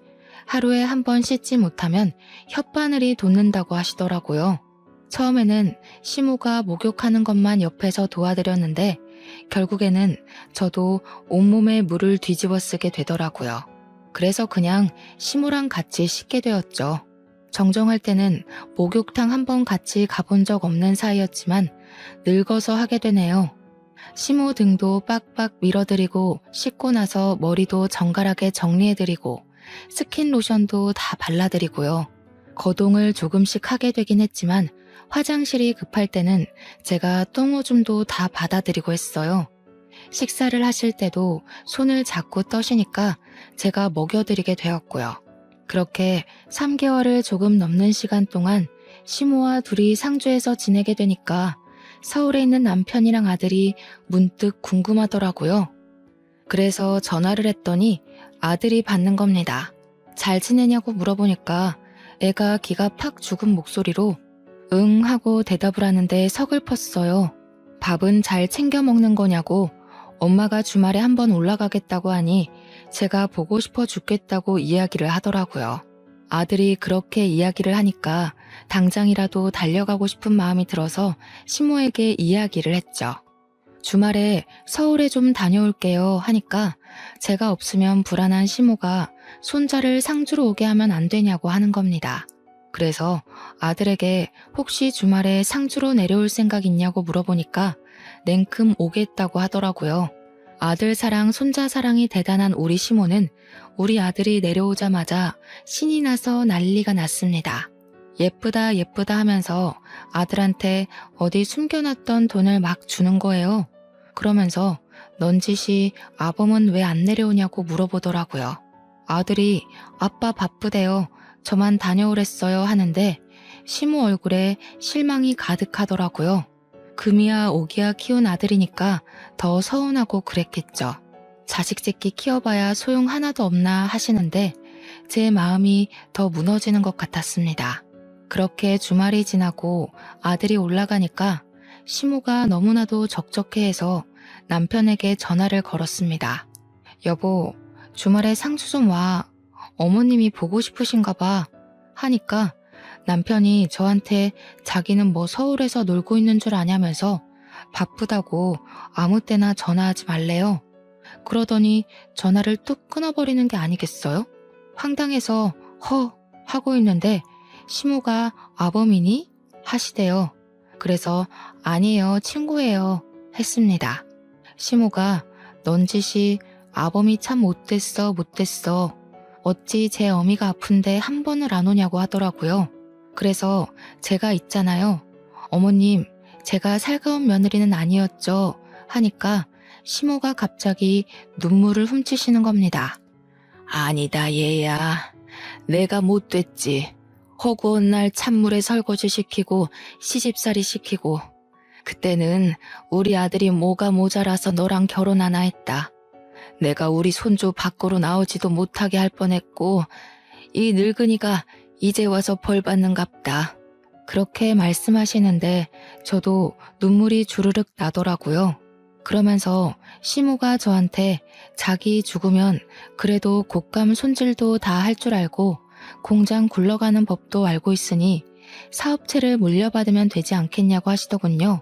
하루에 한 번 씻지 못하면 혓바늘이 돋는다고 하시더라고요. 처음에는 시모가 목욕하는 것만 옆에서 도와드렸는데 결국에는 저도 온몸에 물을 뒤집어 쓰게 되더라고요. 그래서 그냥 시모랑 같이 씻게 되었죠. 정정할 때는 목욕탕 한 번 같이 가본 적 없는 사이였지만 늙어서 하게 되네요. 시모 등도 빡빡 밀어드리고 씻고 나서 머리도 정갈하게 정리해드리고 스킨 로션도 다 발라드리고요. 거동을 조금씩 하게 되긴 했지만 화장실이 급할 때는 제가 똥오줌도 다 받아드리고 했어요. 식사를 하실 때도 손을 자꾸 떠시니까 제가 먹여드리게 되었고요. 그렇게 3개월을 조금 넘는 시간 동안 시모와 둘이 상주에서 지내게 되니까 서울에 있는 남편이랑 아들이 문득 궁금하더라고요. 그래서 전화를 했더니 아들이 받는 겁니다. 잘 지내냐고 물어보니까 애가 기가 팍 죽은 목소리로 응 하고 대답을 하는데 서글펐어요. 밥은 잘 챙겨 먹는 거냐고 엄마가 주말에 한번 올라가겠다고 하니 제가 보고 싶어 죽겠다고 이야기를 하더라고요. 아들이 그렇게 이야기를 하니까 당장이라도 달려가고 싶은 마음이 들어서 시모에게 이야기를 했죠. 주말에 서울에 좀 다녀올게요 하니까 제가 없으면 불안한 시모가 손자를 상주로 오게 하면 안 되냐고 하는 겁니다. 그래서 아들에게 혹시 주말에 상주로 내려올 생각 있냐고 물어보니까 냉큼 오겠다고 하더라고요. 아들 사랑, 손자 사랑이 대단한 우리 시모는 우리 아들이 내려오자마자 신이 나서 난리가 났습니다. 예쁘다 예쁘다 하면서 아들한테 어디 숨겨놨던 돈을 막 주는 거예요. 그러면서 넌지시 아범은 왜 안 내려오냐고 물어보더라고요. 아들이 아빠 바쁘대요. 저만 다녀오랬어요 하는데 시모 얼굴에 실망이 가득하더라고요. 금이야 오기야 키운 아들이니까 더 서운하고 그랬겠죠. 자식 새끼 키워봐야 소용 하나도 없나 하시는데 제 마음이 더 무너지는 것 같았습니다. 그렇게 주말이 지나고 아들이 올라가니까 시모가 너무나도 적적해해서 남편에게 전화를 걸었습니다. 여보, 주말에 상주 좀 와. 어머님이 보고 싶으신가 봐. 하니까 남편이 저한테 자기는 뭐 서울에서 놀고 있는 줄 아냐면서 바쁘다고 아무 때나 전화하지 말래요. 그러더니 전화를 뚝 끊어버리는 게 아니겠어요? 황당해서 허 하고 있는데 시모가 아범이니? 하시대요. 그래서 아니에요, 친구예요 했습니다. 시모가 넌지시 아범이 참 못됐어 못됐어. 어찌 제 어미가 아픈데 한 번을 안 오냐고 하더라고요. 그래서 제가 있잖아요. 어머님, 제가 살가운 며느리는 아니었죠. 하니까 시모가 갑자기 눈물을 훔치시는 겁니다. 아니다 얘야. 내가 못됐지. 허구한 날 찬물에 설거지 시키고 시집살이 시키고 그때는 우리 아들이 뭐가 모자라서 너랑 결혼하나 했다. 내가 우리 손주 밖으로 나오지도 못하게 할 뻔했고 이 늙은이가 이제 와서 벌 받는갑다. 그렇게 말씀하시는데 저도 눈물이 주르륵 나더라고요. 그러면서 시모가 저한테 자기 죽으면 그래도 곶감 손질도 다 할 줄 알고 공장 굴러가는 법도 알고 있으니 사업체를 물려받으면 되지 않겠냐고 하시더군요.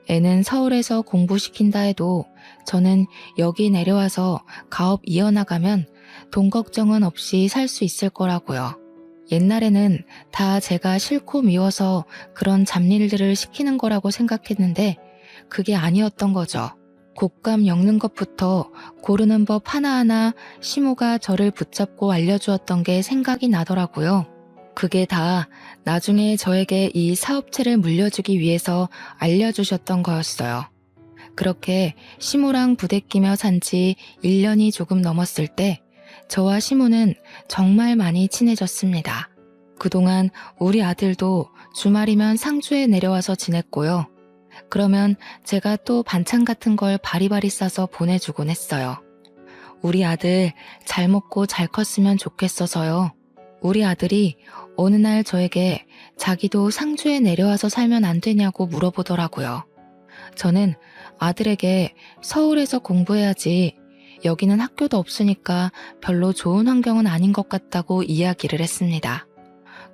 애는 서울에서 공부시킨다 해도 저는 여기 내려와서 가업 이어나가면 돈 걱정은 없이 살 수 있을 거라고요. 옛날에는 다 제가 싫고 미워서 그런 잡일들을 시키는 거라고 생각했는데 그게 아니었던 거죠. 곶감 엮는 것부터 고르는 법 하나하나 시모가 저를 붙잡고 알려주었던 게 생각이 나더라고요. 그게 다 나중에 저에게 이 사업체를 물려주기 위해서 알려주셨던 거였어요. 그렇게 시모랑 부대끼며 산 지 1년이 조금 넘었을 때 저와 시모는 정말 많이 친해졌습니다. 그동안 우리 아들도 주말이면 상주에 내려와서 지냈고요. 그러면 제가 또 반찬 같은 걸 바리바리 싸서 보내주곤 했어요. 우리 아들 잘 먹고 잘 컸으면 좋겠어서요. 우리 아들이 어느 날 저에게 자기도 상주에 내려와서 살면 안 되냐고 물어보더라고요. 저는 아들에게 서울에서 공부해야지 여기는 학교도 없으니까 별로 좋은 환경은 아닌 것 같다고 이야기를 했습니다.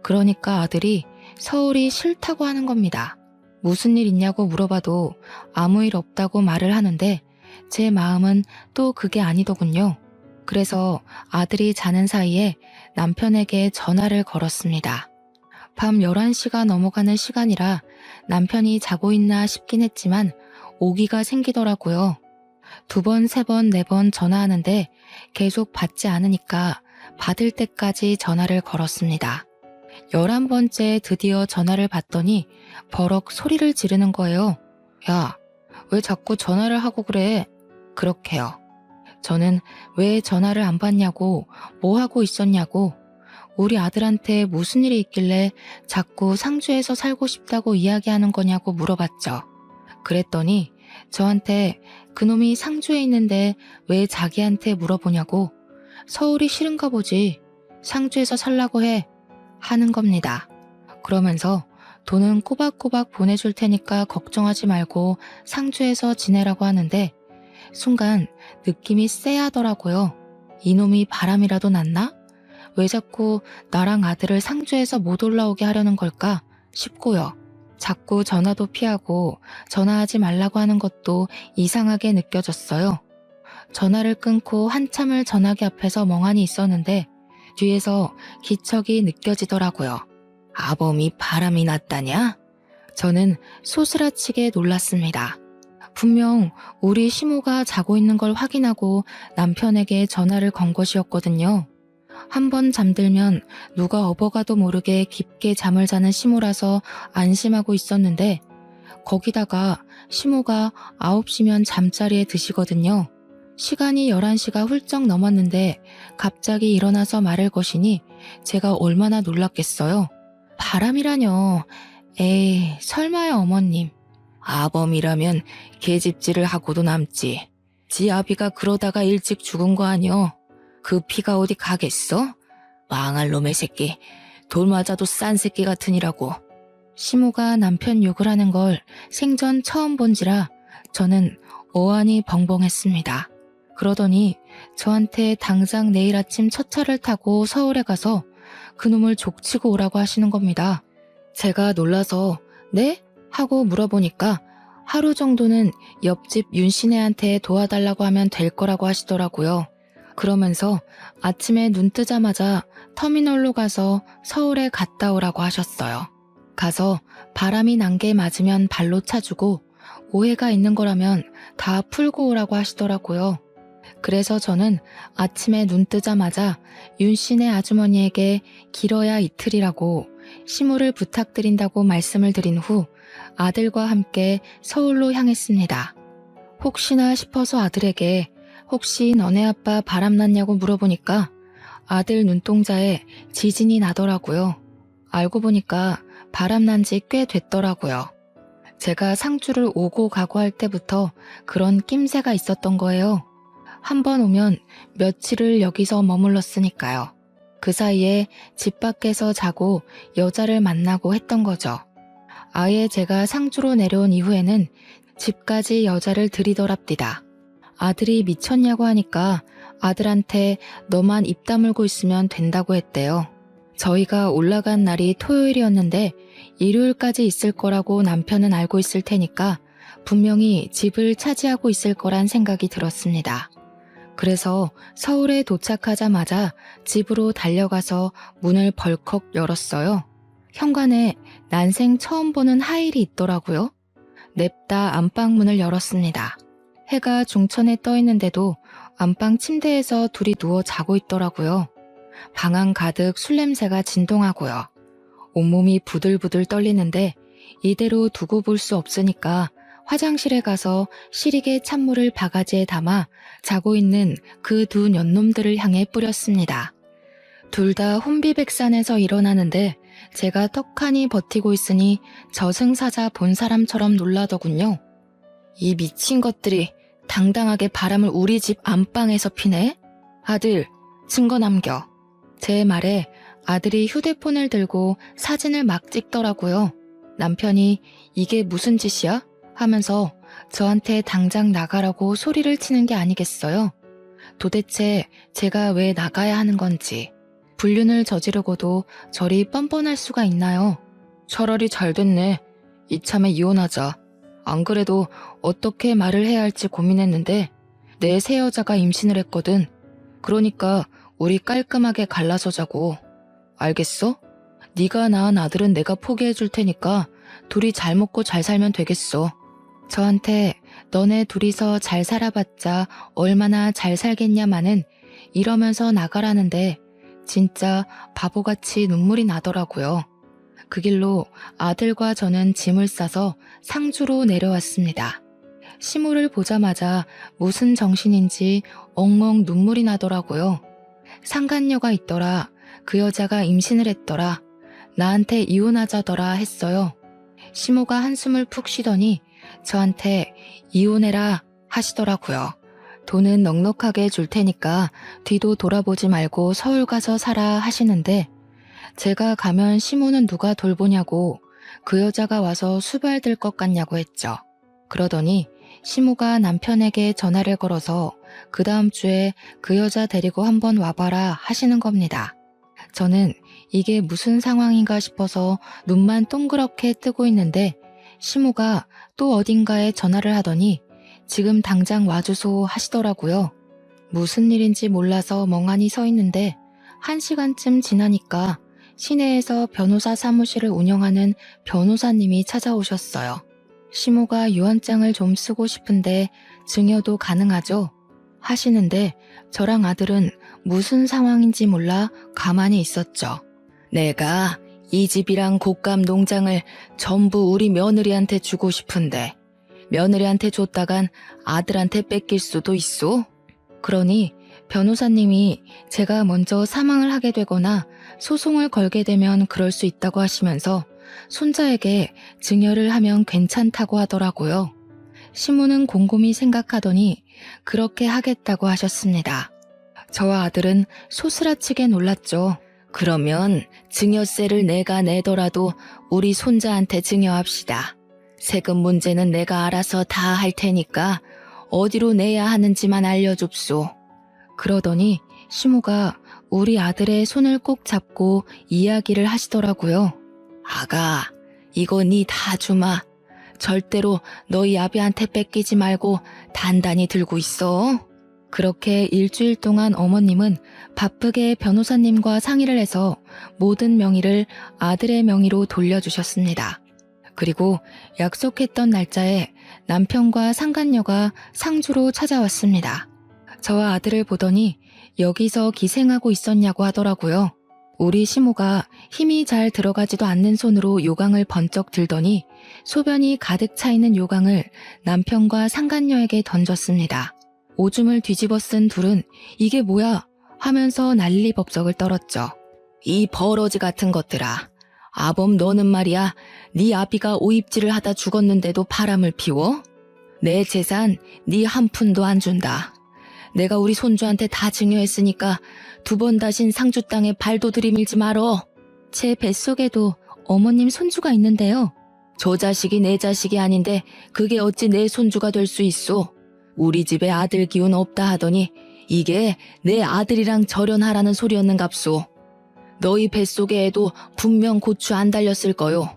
그러니까 아들이 서울이 싫다고 하는 겁니다. 무슨 일 있냐고 물어봐도 아무 일 없다고 말을 하는데 제 마음은 또 그게 아니더군요. 그래서 아들이 자는 사이에 남편에게 전화를 걸었습니다. 밤 11시가 넘어가는 시간이라 남편이 자고 있나 싶긴 했지만 오기가 생기더라고요. 2번, 3번, 4번 전화하는데 계속 받지 않으니까 받을 때까지 전화를 걸었습니다. 11번째 드디어 전화를 받더니 버럭 소리를 지르는 거예요. 야, 왜 자꾸 전화를 하고 그래? 그렇게요. 저는 왜 전화를 안 받냐고, 뭐 하고 있었냐고, 우리 아들한테 무슨 일이 있길래 자꾸 상주에서 살고 싶다고 이야기하는 거냐고 물어봤죠. 그랬더니 저한테 그놈이 상주에 있는데 왜 자기한테 물어보냐고, 서울이 싫은가 보지, 상주에서 살라고 해, 하는 겁니다. 그러면서 돈은 꼬박꼬박 보내줄 테니까 걱정하지 말고 상주에서 지내라고 하는데 순간 느낌이 쎄하더라고요. 이놈이 바람이라도 났나? 왜 자꾸 나랑 아들을 상주에서 못 올라오게 하려는 걸까 싶고요. 자꾸 전화도 피하고 전화하지 말라고 하는 것도 이상하게 느껴졌어요. 전화를 끊고 한참을 전화기 앞에서 멍하니 있었는데 뒤에서 기척이 느껴지더라고요. 아범이 바람이 났다냐? 저는 소스라치게 놀랐습니다. 분명 우리 시모가 자고 있는 걸 확인하고 남편에게 전화를 건 것이었거든요. 한번 잠들면 누가 업어가도 모르게 깊게 잠을 자는 시모라서 안심하고 있었는데 거기다가 시모가 9시면 잠자리에 드시거든요. 시간이 11시가 훌쩍 넘었는데 갑자기 일어나서 말을 거시니 제가 얼마나 놀랐겠어요. 바람이라뇨. 에이, 설마요 어머님. 아범이라면 계집질을 하고도 남지. 지 아비가 그러다가 일찍 죽은 거 아니여. 그 피가 어디 가겠어? 망할 놈의 새끼. 돌 맞아도 싼 새끼 같으니라고. 시모가 남편 욕을 하는 걸 생전 처음 본지라 저는 어안이 벙벙했습니다. 그러더니 저한테 당장 내일 아침 첫 차를 타고 서울에 가서 그놈을 족치고 오라고 하시는 겁니다. 제가 놀라서 네? 하고 물어보니까 하루 정도는 옆집 윤씨네한테 도와달라고 하면 될 거라고 하시더라고요. 그러면서 아침에 눈 뜨자마자 터미널로 가서 서울에 갔다 오라고 하셨어요. 가서 바람이 난 게 맞으면 발로 차주고 오해가 있는 거라면 다 풀고 오라고 하시더라고요. 그래서 저는 아침에 눈 뜨자마자 윤씨네 아주머니에게 길어야 이틀이라고 시모를 부탁드린다고 말씀을 드린 후 아들과 함께 서울로 향했습니다. 혹시나 싶어서 아들에게 혹시 너네 아빠 바람났냐고 물어보니까 아들 눈동자에 지진이 나더라고요. 알고 보니까 바람난 지 꽤 됐더라고요. 제가 상주를 오고 가고 할 때부터 그런 낌새가 있었던 거예요. 한 번 오면 며칠을 여기서 머물렀으니까요. 그 사이에 집 밖에서 자고 여자를 만나고 했던 거죠. 아예 제가 상주로 내려온 이후에는 집까지 여자를 들이더랍디다. 아들이 미쳤냐고 하니까 아들한테 너만 입 다물고 있으면 된다고 했대요. 저희가 올라간 날이 토요일이었는데 일요일까지 있을 거라고 남편은 알고 있을 테니까 분명히 집을 차지하고 있을 거란 생각이 들었습니다. 그래서 서울에 도착하자마자 집으로 달려가서 문을 벌컥 열었어요. 현관에 난생 처음 보는 하일이 있더라고요. 냅다 안방 문을 열었습니다. 해가 중천에 떠 있는데도 안방 침대에서 둘이 누워 자고 있더라고요. 방 안 가득 술 냄새가 진동하고요. 온몸이 부들부들 떨리는데 이대로 두고 볼 수 없으니까 화장실에 가서 시리게 찬물을 바가지에 담아 자고 있는 그 두 년놈들을 향해 뿌렸습니다. 둘 다 혼비백산에서 일어나는데 제가 떡하니 버티고 있으니 저승사자 본 사람처럼 놀라더군요. 이 미친 것들이 당당하게 바람을 우리 집 안방에서 피네? 아들, 증거 남겨. 제 말에 아들이 휴대폰을 들고 사진을 막 찍더라고요. 남편이 이게 무슨 짓이야? 하면서 저한테 당장 나가라고 소리를 치는 게 아니겠어요? 도대체 제가 왜 나가야 하는 건지, 불륜을 저지르고도 저리 뻔뻔할 수가 있나요? 차라리 잘 됐네. 이참에 이혼하자. 안 그래도 어떻게 말을 해야 할지 고민했는데 내 새 여자가 임신을 했거든. 그러니까 우리 깔끔하게 갈라서 자고. 알겠어? 네가 낳은 아들은 내가 포기해 줄 테니까 둘이 잘 먹고 잘 살면 되겠어. 저한테 너네 둘이서 잘 살아봤자 얼마나 잘 살겠냐마는 이러면서 나가라는데 진짜 바보같이 눈물이 나더라고요. 그 길로 아들과 저는 짐을 싸서 상주로 내려왔습니다. 시모를 보자마자 무슨 정신인지 엉엉 눈물이 나더라고요. 상간녀가 있더라. 그 여자가 임신을 했더라. 나한테 이혼하자더라 했어요. 시모가 한숨을 푹 쉬더니 저한테 이혼해라 하시더라고요. 돈은 넉넉하게 줄 테니까 뒤도 돌아보지 말고 서울 가서 살아 하시는데 제가 가면 시모는 누가 돌보냐고 그 여자가 와서 수발들 것 같냐고 했죠. 그러더니 시모가 남편에게 전화를 걸어서 그 다음 주에 그 여자 데리고 한번 와봐라 하시는 겁니다. 저는 이게 무슨 상황인가 싶어서 눈만 동그랗게 뜨고 있는데 시모가 또 어딘가에 전화를 하더니 지금 당장 와주소 하시더라고요. 무슨 일인지 몰라서 멍하니 서 있는데 1시간쯤 지나니까 시내에서 변호사 사무실을 운영하는 변호사님이 찾아오셨어요. 시모가 유언장을 좀 쓰고 싶은데 증여도 가능하죠? 하시는데 저랑 아들은 무슨 상황인지 몰라 가만히 있었죠. 내가 이 집이랑 곶감 농장을 전부 우리 며느리한테 주고 싶은데 며느리한테 줬다간 아들한테 뺏길 수도 있어? 그러니 변호사님이 제가 먼저 사망을 하게 되거나 소송을 걸게 되면 그럴 수 있다고 하시면서 손자에게 증여를 하면 괜찮다고 하더라고요. 시모는 곰곰이 생각하더니 그렇게 하겠다고 하셨습니다. 저와 아들은 소스라치게 놀랐죠. 그러면 증여세를 내가 내더라도 우리 손자한테 증여합시다. 세금 문제는 내가 알아서 다 할 테니까 어디로 내야 하는지만 알려줍소. 그러더니 시모가 우리 아들의 손을 꼭 잡고 이야기를 하시더라고요. 아가, 이거 니 다 주마. 절대로 너희 아비한테 뺏기지 말고 단단히 들고 있어. 그렇게 일주일 동안 어머님은 바쁘게 변호사님과 상의를 해서 모든 명의를 아들의 명의로 돌려주셨습니다. 그리고 약속했던 날짜에 남편과 상간녀가 상주로 찾아왔습니다. 저와 아들을 보더니 여기서 기생하고 있었냐고 하더라고요. 우리 시모가 힘이 잘 들어가지도 않는 손으로 요강을 번쩍 들더니 소변이 가득 차 있는 요강을 남편과 상간녀에게 던졌습니다. 오줌을 뒤집어 쓴 둘은 이게 뭐야 하면서 난리법석을 떨었죠. 이 버러지 같은 것들아. 아범 너는 말이야 네 아비가 오입질을 하다 죽었는데도 바람을 피워? 내 재산 네 한 푼도 안 준다. 내가 우리 손주한테 다 증여했으니까 두 번 다신 상주 땅에 발도 들이밀지 말어. 제 뱃속에도 어머님 손주가 있는데요. 저 자식이 내 자식이 아닌데 그게 어찌 내 손주가 될 수 있소. 우리 집에 아들 기운 없다 하더니 이게 내 아들이랑 절연하라는 소리였는갑소. 너희 뱃속에 애도 분명 고추 안 달렸을 거요.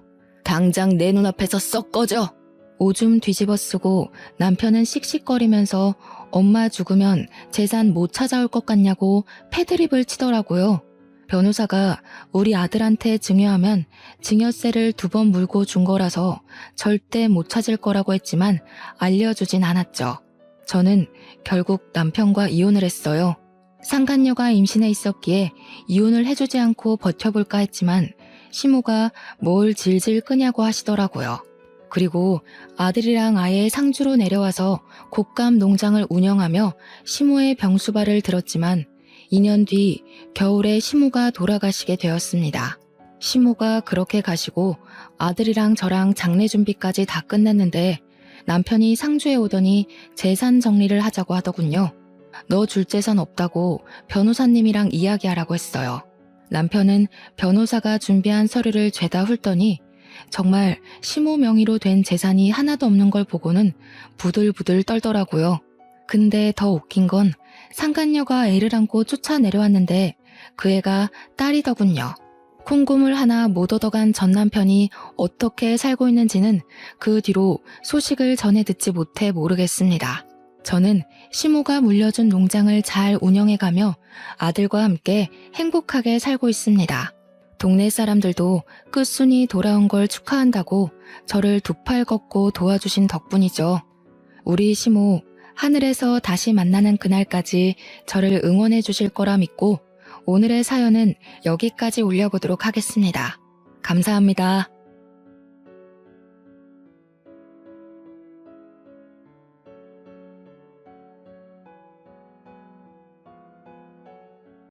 당장 내 눈앞에서 썩 꺼져. 오줌 뒤집어 쓰고 남편은 씩씩거리면서 엄마 죽으면 재산 못 찾아올 것 같냐고 패드립을 치더라고요. 변호사가 우리 아들한테 증여하면 증여세를 2번 물고 준 거라서 절대 못 찾을 거라고 했지만 알려주진 않았죠. 저는 결국 남편과 이혼을 했어요. 상간녀가 임신해 있었기에 이혼을 해주지 않고 버텨볼까 했지만 시모가 뭘 질질 끄냐고 하시더라고요. 그리고 아들이랑 아예 상주로 내려와서 곶감 농장을 운영하며 시모의 병수발을 들었지만 2년 뒤 겨울에 시모가 돌아가시게 되었습니다. 시모가 그렇게 가시고 아들이랑 저랑 장례 준비까지 다 끝냈는데 남편이 상주에 오더니 재산 정리를 하자고 하더군요. 너 줄 재산 없다고 변호사님이랑 이야기하라고 했어요. 남편은 변호사가 준비한 서류를 죄다 훑더니 정말 시모 명의로 된 재산이 하나도 없는 걸 보고는 부들부들 떨더라고요. 근데 더 웃긴 건 상간녀가 애를 안고 쫓아 내려왔는데 그 애가 딸이더군요. 콩고물 하나 못 얻어간 전 남편이 어떻게 살고 있는지는 그 뒤로 소식을 전해 듣지 못해 모르겠습니다. 저는 시모가 물려준 농장을 잘 운영해가며 아들과 함께 행복하게 살고 있습니다. 동네 사람들도 끝순이 돌아온 걸 축하한다고 저를 2팔 걷고 도와주신 덕분이죠. 우리 시모 하늘에서 다시 만나는 그날까지 저를 응원해 주실 거라 믿고 오늘의 사연은 여기까지 올려보도록 하겠습니다. 감사합니다.